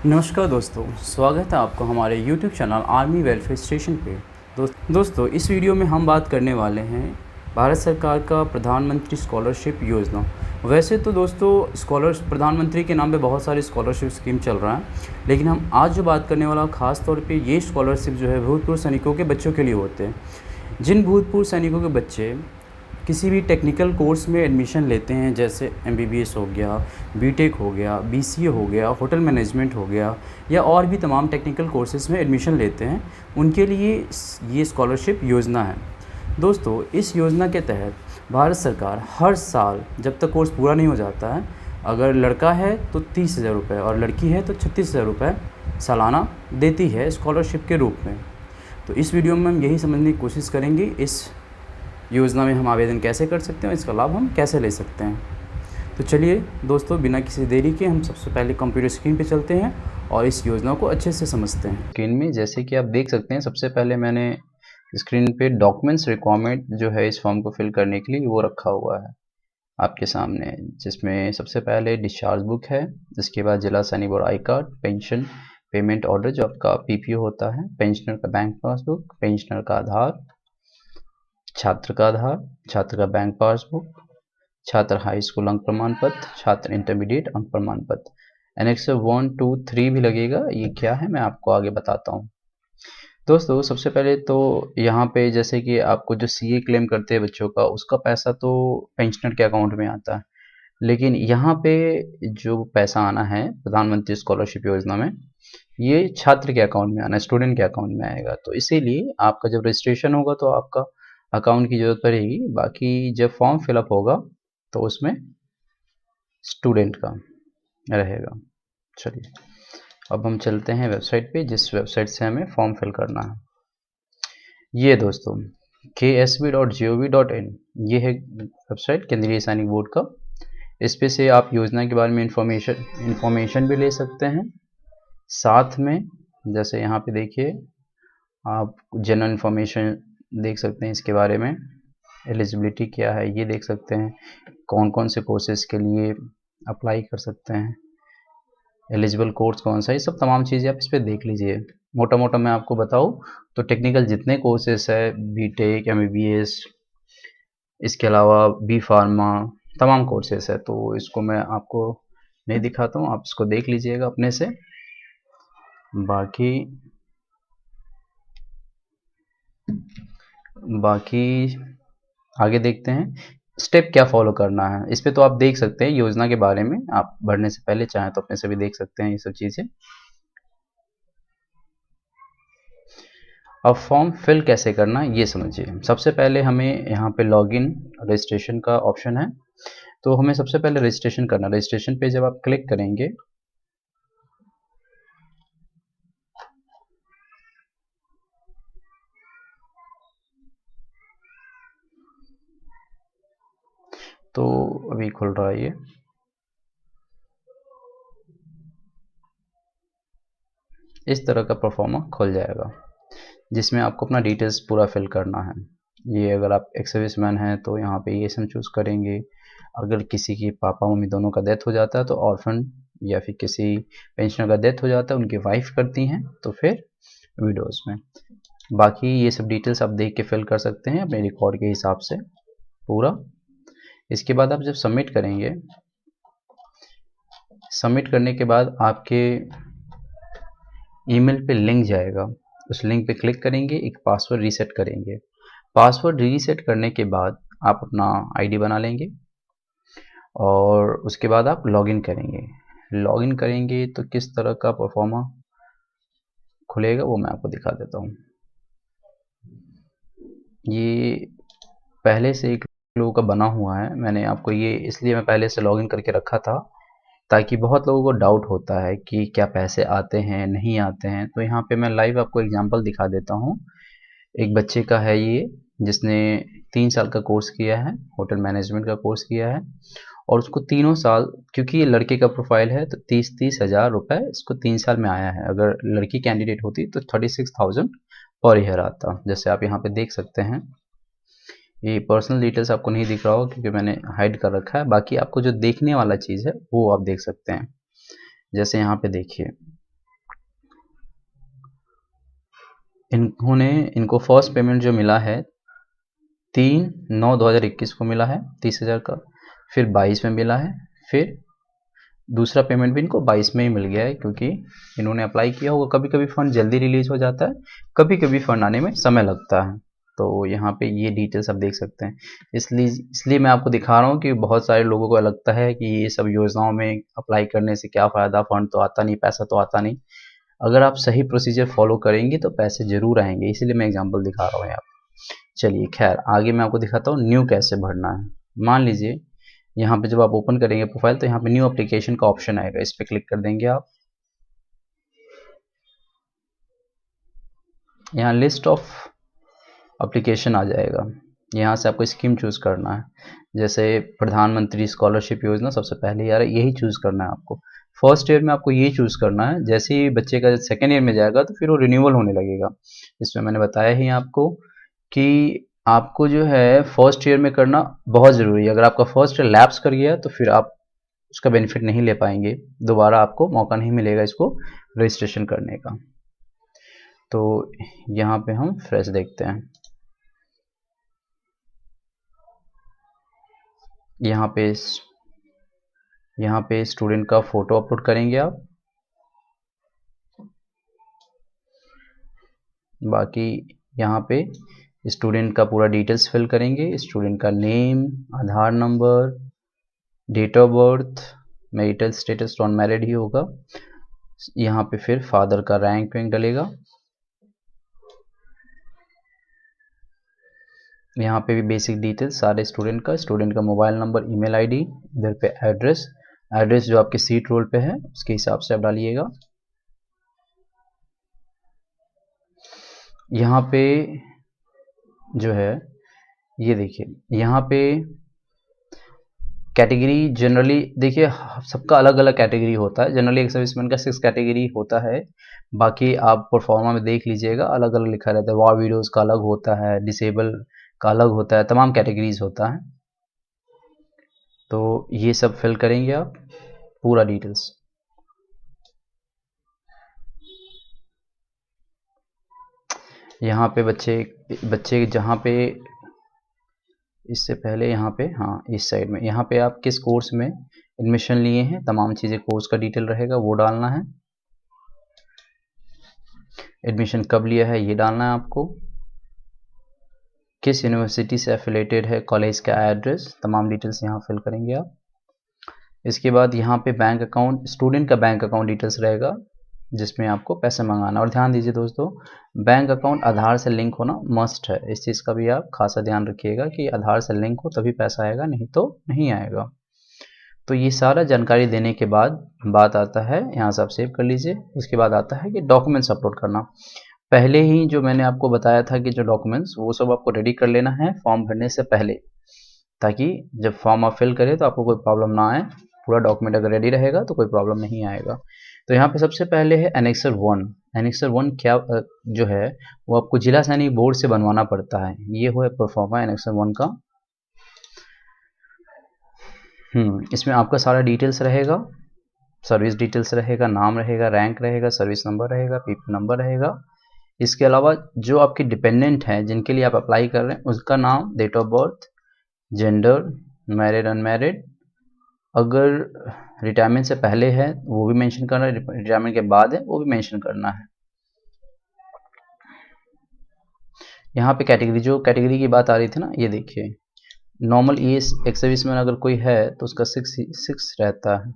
नमस्कार दोस्तों, स्वागत है आपको हमारे YouTube channel army welfare station पे। दोस्तों इस वीडियो में हम बात करने वाले हैं भारत सरकार का प्रधानमंत्री स्कॉलरशिप योजना। वैसे तो दोस्तों प्रधानमंत्री के नाम पे बहुत सारी स्कॉलरशिप स्कीम चल रहा है, लेकिन हम आज जो बात करने वाला ख़ास तौर पे ये स्कॉलरशिप जो है भूतपूर्व सैनिकों के बच्चों के लिए होते हैं। जिन भूतपूर्व सैनिकों के बच्चे किसी भी टेक्निकल कोर्स में एडमिशन लेते हैं, जैसे MBBS हो गया, BTech हो गया, BCA हो गया, होटल मैनेजमेंट हो गया, या और भी तमाम टेक्निकल कोर्सेज़ में एडमिशन लेते हैं, उनके लिए ये स्कॉलरशिप योजना है। दोस्तों इस योजना के तहत भारत सरकार हर साल जब तक कोर्स पूरा नहीं हो जाता है, अगर लड़का है तो 30,000 रुपये और लड़की है तो 36,000 रुपये सालाना देती है स्कॉलरशिप के रूप में। तो इस वीडियो में हम यही समझने की कोशिश करेंगे इस योजना में हम आवेदन कैसे कर सकते हैं, इसका लाभ हम कैसे ले सकते हैं। तो चलिए दोस्तों, बिना किसी देरी के हम सबसे पहले कंप्यूटर स्क्रीन पे चलते हैं और इस योजना को अच्छे से समझते हैं। स्क्रीन में जैसे कि आप देख सकते हैं, सबसे पहले मैंने स्क्रीन पे डॉक्यूमेंट्स रिक्वायरमेंट जो है इस फॉर्म को फिल करने के लिए वो रखा हुआ है आपके सामने, जिसमें सबसे पहले डिस्चार्ज बुक है, जिसके बाद जिला सैनिक board I card, pension payment order जो आपका PPO होता है, पेंशनर का बैंक पासबुक, पेंशनर का आधार, छात्र का आधार, छात्र का बैंक पासबुक, छात्र हाई स्कूल अंक प्रमाण पत्र, छात्र इंटरमीडिएट अंक प्रमाण पत्र। एनेक्स 1, 2, 3 भी लगेगा। ये क्या है मैं आपको आगे बताता हूँ। दोस्तों सबसे पहले तो यहाँ पे जैसे कि आपको जो CA क्लेम करते हैं बच्चों का, उसका पैसा तो पेंशनर के अकाउंट में आता है, लेकिन यहाँ पे जो पैसा आना है प्रधानमंत्री स्कॉलरशिप योजना में, ये छात्र के अकाउंट में आना है, स्टूडेंट के अकाउंट में आएगा। तो इसीलिए आपका जब रजिस्ट्रेशन होगा तो आपका अकाउंट की ज़रूरत पड़ेगी। बाकी जब फॉर्म फिलअप होगा तो उसमें स्टूडेंट का रहेगा। चलिए अब हम चलते हैं वेबसाइट पे, जिस वेबसाइट से हमें फॉर्म फिल करना है। ये दोस्तों ksb.gov.in ये है वेबसाइट केंद्रीय सैनिक बोर्ड का। इस पे से आप योजना के बारे में इंफॉर्मेशन भी ले सकते हैं। साथ में जैसे यहाँ पे देखिए, आप जनरल इंफॉर्मेशन देख सकते हैं इसके बारे में, एलिजिबिलिटी क्या है ये देख सकते हैं, कौन कौन से कोर्सेज के लिए अप्लाई कर सकते हैं, एलिजिबल कोर्स कौन सा, ये सब तमाम चीज़ें आप इस पर देख लीजिए। मोटा मोटा मैं आपको बताऊँ तो टेक्निकल जितने कोर्सेस है, BTech, MBBS, इसके अलावा B.Pharma, तमाम कोर्सेस है, तो इसको मैं आपको नहीं दिखाता हूँ, आप इसको देख लीजिएगा अपने से। बाकी आगे देखते हैं स्टेप क्या फॉलो करना है। इस पे तो आप देख सकते हैं योजना के बारे में, आप भरने से पहले चाहें तो अपने से भी देख सकते हैं ये सब चीज़ें। अब फॉर्म फिल कैसे करना है ये समझिए। सबसे पहले हमें यहाँ पे लॉगिन रजिस्ट्रेशन का ऑप्शन है, तो हमें सबसे पहले रजिस्ट्रेशन करना। रजिस्ट्रेशन पे जब आप क्लिक करेंगे तो अभी खुल रहा है ये, इस तरह का परफॉर्मा खुल जाएगा, जिसमें आपको अपना डिटेल्स पूरा फिल करना है। ये अगर आप एक्स सर्विसमैन हैं तो यहाँ पे ये हम चूज़ करेंगे। अगर किसी की पापा मम्मी दोनों का डेथ हो जाता है तो ऑर्फन, या फिर किसी पेंशनर का डेथ हो जाता है उनकी वाइफ करती हैं तो फिर विडोज़ में। बाकी ये सब डिटेल्स आप देख के फिल कर सकते हैं अपने रिकॉर्ड के हिसाब से पूरा। इसके बाद आप जब सबमिट करेंगे, सबमिट करने के बाद आपके ईमेल पे लिंक जाएगा, उस लिंक पे क्लिक करेंगे, एक पासवर्ड रीसेट करेंगे। पासवर्ड रीसेट करने के बाद आप अपना ID बना लेंगे और उसके बाद आप लॉगिन करेंगे। लॉगिन करेंगे तो किस तरह का परफॉर्मा खुलेगा वो मैं आपको दिखा देता हूँ। ये पहले से एक लोगों का बना हुआ है, मैंने आपको ये इसलिए मैं पहले से लॉगिन करके रखा था ताकि बहुत लोगों को डाउट होता है कि क्या पैसे आते हैं नहीं आते हैं। तो यहाँ पे मैं लाइव आपको एग्जांपल दिखा देता हूँ। एक बच्चे का है ये, जिसने 3 साल का कोर्स किया है, होटल मैनेजमेंट का कोर्स किया है, और उसको तीनों साल, क्योंकि ये लड़के का प्रोफाइल है तो 30-30 हज़ार रुपये इसको 3 साल में आया है। अगर लड़की कैंडिडेट होती तो 36,000 पर ईयर आता, जैसे आप यहाँ पे देख सकते हैं। ये पर्सनल डिटेल्स आपको नहीं दिख रहा होगा क्योंकि मैंने हाइड कर रखा है। बाकी आपको जो देखने वाला चीज़ है वो आप देख सकते हैं। जैसे यहाँ पे देखिए, इनको फर्स्ट पेमेंट जो मिला है 3/9/2021 को मिला है 30,000 का, फिर 22 में मिला है, फिर दूसरा पेमेंट भी इनको 22 में ही मिल गया है, क्योंकि इन्होंने अप्लाई किया होगा। कभी कभी फंड जल्दी रिलीज हो जाता है, कभी कभी फंड आने में समय लगता है। तो यहाँ पे ये डिटेल्स आप देख सकते हैं। इसलिए मैं आपको दिखा रहा हूँ कि बहुत सारे लोगों को लगता है कि ये सब योजनाओं में अप्लाई करने से क्या फ़ायदा, फंड तो आता नहीं, पैसा तो आता नहीं। अगर आप सही प्रोसीजर फॉलो करेंगे तो पैसे ज़रूर आएंगे, इसीलिए मैं एग्जाम्पल दिखा रहा हूँ यहाँ पे। चलिए खैर, आगे मैं आपको दिखाता हूँ न्यू कैसे भरना है। मान लीजिए यहाँ पे जब आप ओपन करेंगे प्रोफाइल तो यहाँ पे न्यू एप्लीकेशन का ऑप्शन आएगा, इस पर क्लिक कर देंगे आप। यहाँ लिस्ट ऑफ एप्लीकेशन आ जाएगा, यहाँ से आपको स्कीम चूज़ करना है। जैसे प्रधानमंत्री स्कॉलरशिप योजना सबसे पहले यार यही चूज़ करना है आपको। फर्स्ट ईयर में आपको ये चूज़ करना है, जैसे ही बच्चे का सेकेंड ईयर में जाएगा तो फिर वो रिन्यूअल होने लगेगा। इसमें मैंने बताया ही आपको कि आपको जो है फर्स्ट ईयर में करना बहुत ज़रूरी है। अगर आपका फर्स्ट ईयर लैप्स कर गया तो फिर आप उसका बेनिफिट नहीं ले पाएंगे, दोबारा आपको मौका नहीं मिलेगा इसको रजिस्ट्रेशन करने का। तो यहाँ पे हम फ्रेश देखते हैं। यहाँ पे स्टूडेंट का फ़ोटो अपलोड करेंगे आप। बाकी यहाँ पे स्टूडेंट का पूरा डिटेल्स फिल करेंगे, स्टूडेंट का name, Aadhaar number, date of birth, marital status non married ही होगा। यहाँ पे फिर फादर का रैंक डलेगा। यहाँ पे भी बेसिक डिटेल्स सारे स्टूडेंट का मोबाइल नंबर, ईमेल आईडी, इधर पे एड्रेस जो आपके सीट रोल पे है उसके हिसाब से आप डालिएगा। यहाँ पे जो है ये देखिए, यहाँ पे कैटेगरी जनरली देखिए सबका अलग अलग कैटेगरी होता है। जनरली एक सर्विसमैन का 6 कैटेगरी होता है, बाकी आप परफॉर्मा में देख लीजिएगा अलग अलग लिखा रहता है। वॉर वीडियोज़ का अलग होता है, डिसेबल का अलग होता है, तमाम कैटेगरीज होता है। तो ये सब फिल करेंगे आप पूरा डिटेल्स। यहाँ पे बच्चे जहाँ पे इससे पहले यहाँ पे, हाँ इस साइड में, यहाँ पे आप किस कोर्स में एडमिशन लिए हैं, तमाम चीज़ें कोर्स का डिटेल रहेगा वो डालना है। एडमिशन कब लिया है ये डालना है आपको। किस यूनिवर्सिटी से एफिलेटेड है, कॉलेज का एड्रेस, तमाम डिटेल्स यहाँ फिल करेंगे आप। इसके बाद यहाँ पे बैंक अकाउंट, स्टूडेंट का बैंक अकाउंट डिटेल्स रहेगा जिसमें आपको पैसे मंगाना। और ध्यान दीजिए दोस्तों, बैंक अकाउंट आधार से लिंक होना मस्ट है। इस चीज़ का भी आप खासा ध्यान रखिएगा कि आधार से लिंक हो तभी पैसा आएगा, नहीं तो नहीं आएगा। तो ये सारा जानकारी देने के बाद बात आता है, यहाँ से आप सेव कर लीजिए। उसके बाद आता है कि डॉक्यूमेंट्स अपलोड करना। पहले ही जो मैंने आपको बताया था कि जो डॉक्यूमेंट्स वो सब आपको रेडी कर लेना है फॉर्म भरने से पहले, ताकि जब फॉर्म आप फिल करें तो आपको कोई प्रॉब्लम ना आए। पूरा डॉक्यूमेंट अगर रेडी रहेगा तो कोई प्रॉब्लम नहीं आएगा। तो यहाँ पे सबसे पहले है एनेक्सर 1। एनेक्सर 1 क्या जो है वो आपको जिला सैनिक बोर्ड से बनवाना पड़ता है। ये हो परफॉर्मा एनेक्सर 1 का। इसमें आपका सारा डिटेल्स रहेगा, सर्विस डिटेल्स रहेगा, नाम रहेगा, रैंक रहेगा, सर्विस नंबर रहेगा, पीपी नंबर रहेगा। इसके अलावा जो आपके डिपेंडेंट हैं जिनके लिए आप अप्लाई कर रहे हैं उसका नाम, date of birth, gender, married unmarried, अगर रिटायरमेंट से पहले है वो भी मेंशन करना है, रिटायरमेंट के बाद है वो भी मेंशन करना है। यहाँ पे कैटेगरी, जो कैटेगरी की बात आ रही थी ना, ये देखिए नॉर्मल ईएस एक्स सर्विसमैन अगर कोई है तो उसका 6 रहता है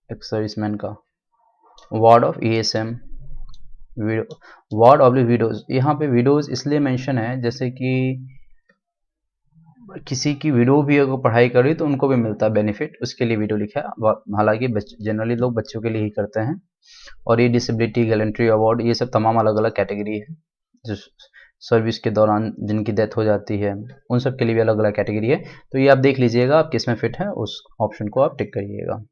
एक्स सर्विसमैन का। Ward of ESM, ward oblique widows, यहाँ पे विडोज इसलिए मेंशन है जैसे कि किसी की विडो भी अगर पढ़ाई कर रही तो उनको भी मिलता है बेनिफिट, उसके लिए विडो लिखा है। हालांकि जनरली लोग बच्चों के लिए ही करते हैं। और ये डिसेबिलिटी, गैलेंट्री अवार्ड, ये सब तमाम अलग अलग कैटेगरी है। जो सर्विस के दौरान जिनकी डेथ हो जाती है उन सब के लिए भी अलग अलग कैटेगरी है। तो ये आप देख लीजिएगा आप किस में फिट है, उस ऑप्शन को आप टिक करिएगा।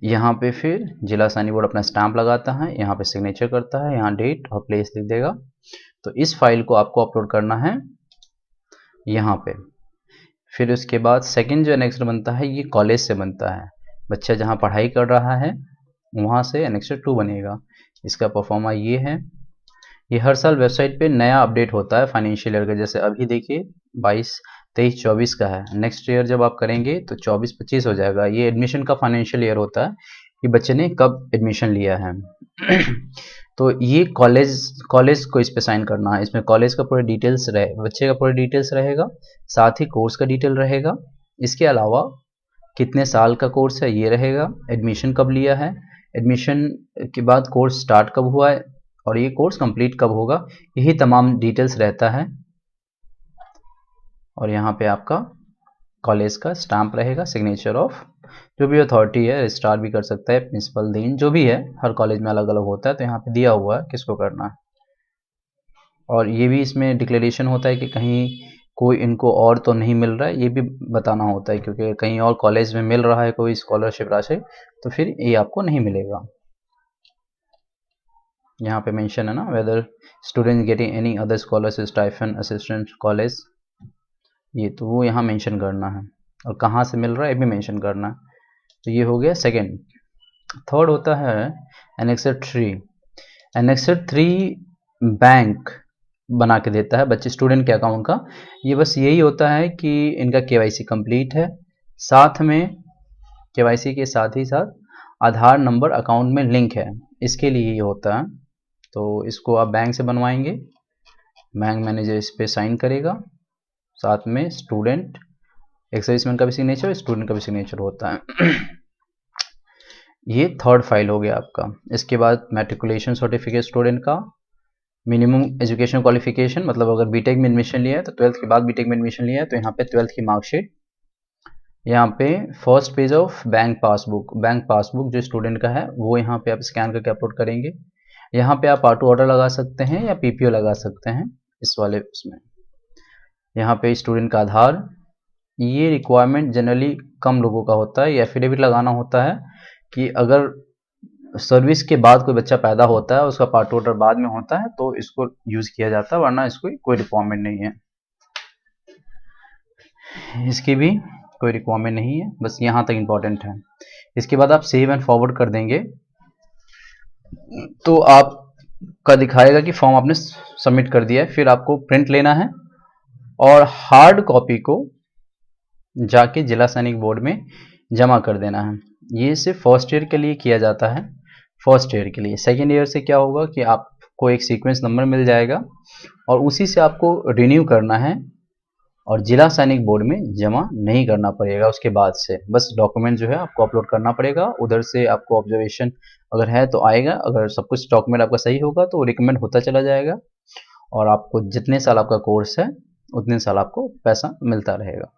यहाँ पे फिर जिला सैनिक बोर्ड अपना स्टैंप लगाता है, यहाँ पे सिग्नेचर करता है, यहाँ डेट और प्लेस लिख देगा। तो इस फाइल को आपको अपलोड करना है यहाँ पे। फिर उसके बाद सेकंड जो एनेक्सर बनता है ये कॉलेज से बनता है। बच्चा जहाँ पढ़ाई कर रहा है वहाँ से एनेक्सर 2 बनेगा। इसका परफॉर्मा ये है। ये हर साल वेबसाइट पे नया अपडेट होता है फाइनेंशियल ईयर का। जैसे अभी देखिए 22-23-24 का है, नेक्स्ट ईयर जब आप करेंगे तो 24-25 हो जाएगा। ये एडमिशन का फाइनेंशियल ईयर होता है कि बच्चे ने कब एडमिशन लिया है। तो ये कॉलेज को इस पे साइन करना है। इसमें कॉलेज का पूरा डिटेल्स बच्चे का पूरा डिटेल्स रहेगा, साथ ही कोर्स का डिटेल रहेगा। इसके अलावा कितने साल का कोर्स है ये रहेगा, एडमिशन कब लिया है, एडमिशन के बाद कोर्स स्टार्ट कब हुआ है और ये कोर्स कंप्लीट कब होगा, यही तमाम डिटेल्स रहता है। और यहाँ पे आपका कॉलेज का स्टैम्प रहेगा, सिग्नेचर ऑफ जो भी अथॉरिटी है, रजिस्ट्रार भी कर सकता है, प्रिंसिपल, डीन, जो भी है, हर कॉलेज में अलग अलग होता है। तो यहाँ पे दिया हुआ है किसको करना है। और ये भी इसमें डिक्लेरेशन होता है कि कहीं कोई इनको और तो नहीं मिल रहा है, ये भी बताना होता है, क्योंकि कहीं और कॉलेज में मिल रहा है कोई स्कॉलरशिप राशि तो फिर ये आपको नहीं मिलेगा। यहाँ पे मेंशन है ना, whether student getting any other scholarship, stipend, assistant college, ये तो वो यहाँ मेंशन करना है, और कहाँ से मिल रहा है ये भी मेंशन करना है। तो ये हो गया सेकेंड। थर्ड होता है एनेक्सर 3। एनेक्सर 3 बैंक बना के देता है बच्चे स्टूडेंट के अकाउंट का। ये बस यही होता है कि इनका केवाईसी कंप्लीट है, साथ में केवाईसी के साथ ही साथ आधार नंबर अकाउंट में लिंक है, इसके लिए ये होता है। तो इसको आप बैंक से बनवाएंगे, बैंक मैनेजर इस पे साइन करेगा, साथ में स्टूडेंट एक सर्विसमैन का भी सिग्नेचर, स्टूडेंट का भी सिग्नेचर होता है। ये थर्ड फाइल हो गया आपका। इसके बाद मैट्रिकुलेशन सर्टिफिकेट स्टूडेंट का, मिनिमम एजुकेशन क्वालिफिकेशन, मतलब अगर बीटेक में एडमिशन लिया है तो 12th के बाद बीटेक में एडमिशन लिया है तो यहाँ पे 12th की मार्कशीट। यहाँ पे first page of bank passbook जो स्टूडेंट का है वो यहाँ पे आप स्कैन करके अपलोड करेंगे। यहाँ पे आप ऑटो ऑर्डर लगा सकते हैं या पीपीओ लगा सकते हैं इस वाले उसमें। यहाँ पे स्टूडेंट का आधार, ये रिक्वायरमेंट जनरली कम लोगों का होता है। ये एफिडेविट लगाना होता है कि अगर सर्विस के बाद कोई बच्चा पैदा होता है, उसका पार्ट ऑर्डर बाद में होता है तो इसको यूज किया जाता है, वरना इसको कोई रिक्वायरमेंट नहीं है, इसकी भी कोई रिक्वायरमेंट नहीं है, बस यहाँ तक इम्पोर्टेंट है। इसके बाद आप सेव एंड फॉरवर्ड कर देंगे तो आपका दिखाएगा कि फॉर्म आपने सबमिट कर दिया है। फिर आपको प्रिंट लेना है और हार्ड कॉपी को जाके जिला सैनिक बोर्ड में जमा कर देना है। ये सिर्फ फर्स्ट ईयर के लिए किया जाता है, फर्स्ट ईयर के लिए। सेकेंड ईयर से क्या होगा कि आपको एक सीक्वेंस नंबर मिल जाएगा और उसी से आपको रिन्यू करना है और जिला सैनिक बोर्ड में जमा नहीं करना पड़ेगा। उसके बाद से बस डॉक्यूमेंट जो है आपको अपलोड करना पड़ेगा, उधर से आपको ऑब्जर्वेशन अगर है तो आएगा, अगर सब कुछ डॉक्यूमेंट आपका सही होगा तो रिकमेंड होता चला जाएगा और आपको जितने साल आपका कोर्स है उतने साल आपको पैसा मिलता रहेगा।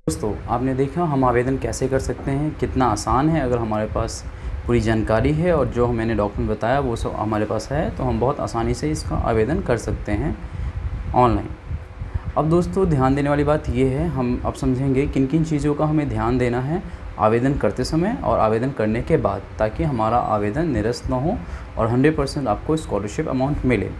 दोस्तों आपने देखा हम आवेदन कैसे कर सकते हैं, कितना आसान है। अगर हमारे पास पूरी जानकारी है और जो मैंने डॉक्यूमेंट बताया वो सब हमारे पास है तो हम बहुत आसानी से इसका आवेदन कर सकते हैं ऑनलाइन। अब दोस्तों ध्यान देने वाली बात ये है, हम अब समझेंगे किन किन चीज़ों का हमें ध्यान देना है आवेदन करते समय और आवेदन करने के बाद, ताकि हमारा आवेदन निरस्त ना हो और 100% आपको स्कॉलरशिप अमाउंट मिले।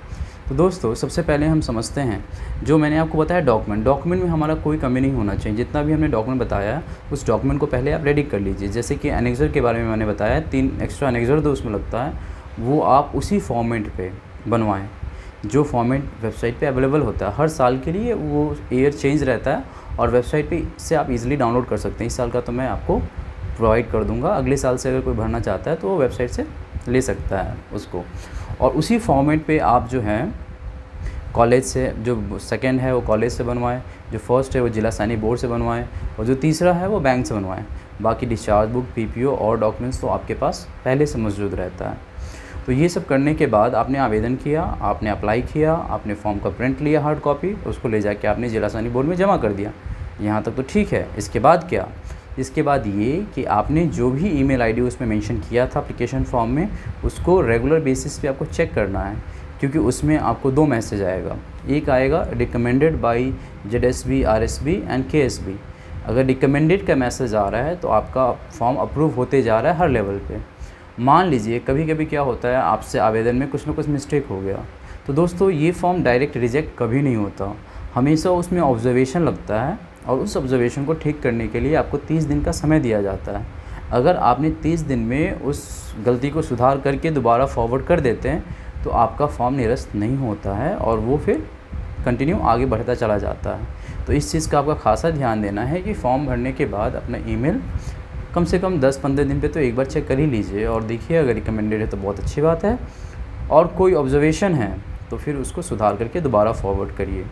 तो दोस्तों सबसे पहले हम समझते हैं जो मैंने आपको बताया डॉक्यूमेंट में हमारा कोई कमी नहीं होना चाहिए। जितना भी हमने डॉक्यूमेंट बताया उस डॉक्यूमेंट को पहले आप रेडी कर लीजिए। जैसे कि एनेक्सर के बारे में मैंने बताया, 3 एक्स्ट्रा एनेक्सर तो उसमें लगता है, वो आप उसी फॉर्मेट पे बनवाएं जो फॉर्मेट वेबसाइट पे अवेलेबल होता है। हर साल के लिए वो ईयर चेंज रहता है और वेबसाइट पे से आप इजीली डाउनलोड कर सकते हैं। इस साल का तो मैं आपको प्रोवाइड कर दूंगा, अगले साल से अगर कोई भरना चाहता है तो वो वेबसाइट से ले सकता है उसको। और उसी फॉर्मेट पे आप जो है कॉलेज से, जो सेकंड है वो कॉलेज से बनवाएं, जो फर्स्ट है वो जिला सैनिक बोर्ड से बनवाएं और जो तीसरा है वो बैंक से बनवाएं। बाकी डिस्चार्ज बुक, पीपीओ और डॉक्यूमेंट्स तो आपके पास पहले से मौजूद रहता है। तो ये सब करने के बाद आपने आवेदन किया, आपने अप्लाई किया, आपने फॉर्म का प्रिंट लिया हार्ड कॉपी, उसको ले जाके आपने जिला सैनिक बोर्ड में जमा कर दिया। यहाँ तक तो ठीक है। इसके बाद क्या, इसके बाद ये कि आपने जो भी ईमेल आईडी उसमें मेंशन किया था एप्लीकेशन फॉर्म में, उसको रेगुलर बेसिस पे आपको चेक करना है, क्योंकि उसमें आपको 2 मैसेज आएगा। एक आएगा recommended by ZSB, RSB and KSB। अगर रिकमेंडेड का मैसेज आ रहा है तो आपका फॉर्म अप्रूव होते जा रहा है हर लेवल पे। मान लीजिए कभी कभी क्या होता है, आपसे आवेदन में कुछ ना कुछ मिस्टेक हो गया, तो दोस्तों ये फॉर्म डायरेक्ट रिजेक्ट कभी नहीं होता, हमेशा उसमें ऑब्जर्वेशन लगता है और उस ऑब्जर्वेशन को ठीक करने के लिए आपको 30 दिन का समय दिया जाता है। अगर आपने 30 दिन में उस गलती को सुधार करके दोबारा फॉरवर्ड कर देते हैं तो आपका फॉर्म निरस्त नहीं होता है और वो फिर कंटिन्यू आगे बढ़ता चला जाता है। तो इस चीज़ का आपका खासा ध्यान देना है कि फॉर्म भरने के बाद अपना ईमेल कम से कम 10-15 दिन पे तो एक बार चेक कर ही लीजिए और देखिए, अगर रिकमेंडेड है तो बहुत अच्छी बात है, और कोई ऑब्जर्वेशन है तो फिर उसको सुधार करके दोबारा फॉरवर्ड करिए।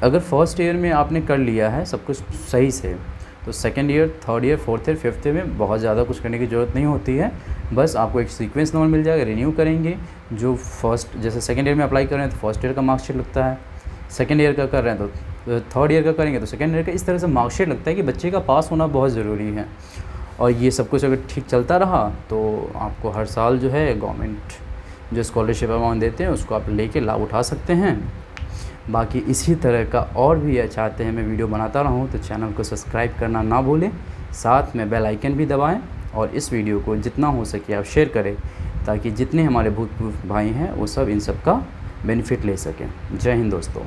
अगर फर्स्ट ईयर में आपने कर लिया है सब कुछ सही से, तो second year, third year, fourth year, fifth year में बहुत ज़्यादा कुछ करने की ज़रूरत नहीं होती है। बस आपको एक सीक्वेंस नंबर मिल जाएगा, रिन्यू करेंगे। जो फर्स्ट, जैसे सेकंड ईयर में अप्लाई कर रहे हैं तो फर्स्ट ईयर का मार्कशीट लगता है, सेकंड ईयर का कर रहे हैं तो थर्ड ईयर का करेंगे तो सेकंड ईयर का। इस तरह से मार्कशीट लगता है कि बच्चे का पास होना बहुत ज़रूरी है। और ये सब कुछ अगर ठीक चलता रहा तो आपको हर साल जो है गवर्नमेंट जो स्कॉलरशिप अमाउंट देते हैं उसको आप लेके लाभ उठा सकते हैं। बाकी इसी तरह का और भी चाहते हैं मैं वीडियो बनाता रहूं तो चैनल को सब्सक्राइब करना ना भूलें, साथ में बेल आइकन भी दबाएं और इस वीडियो को जितना हो सके आप शेयर करें ताकि जितने हमारे भूतपूर्व भाई हैं वो सब इन सब का बेनिफिट ले सकें। जय हिंद दोस्तों।